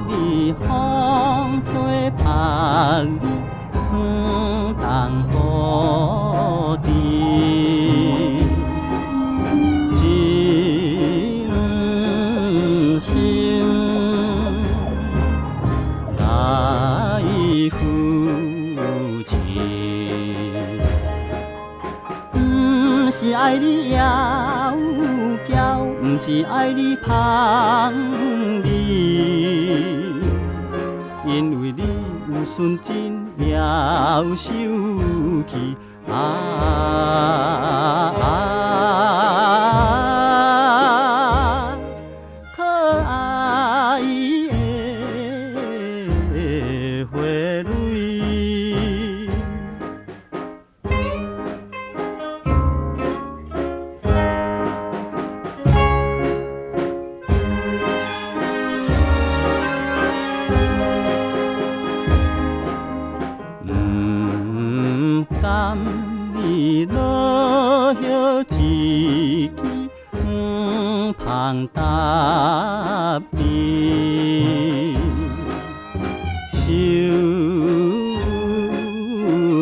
你风吹拍日，霜冻雨滴，真心来负情。不是爱你妖娇，不是爱你芳丽，因为你有纯真了受气可爱的花蕊。甘你落叶一枝，芳搭边，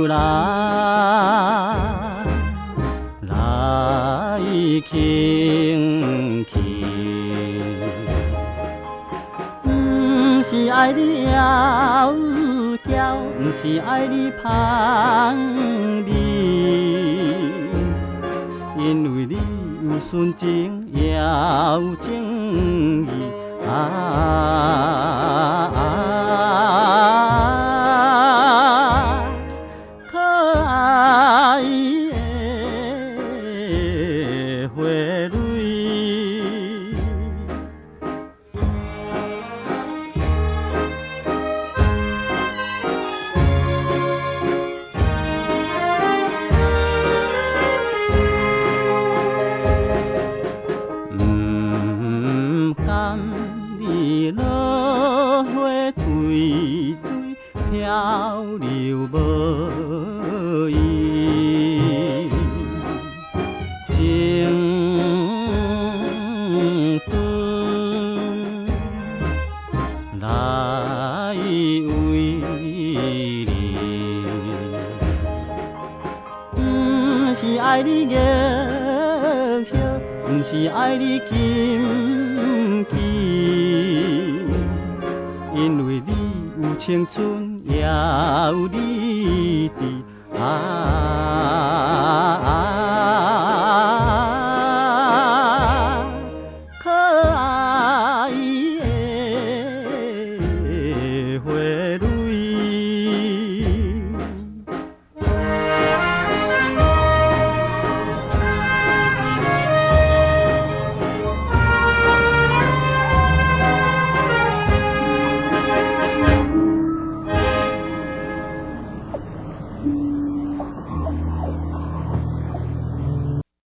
想来轻轻，不是爱你妖娇，不是爱你芳丽，因为你有纯情也有情义可爱的花蕊。甘你落花随水漂流无依，情分来为你，不是爱你热血，不是爱你金枝，因为你有青春，也有理智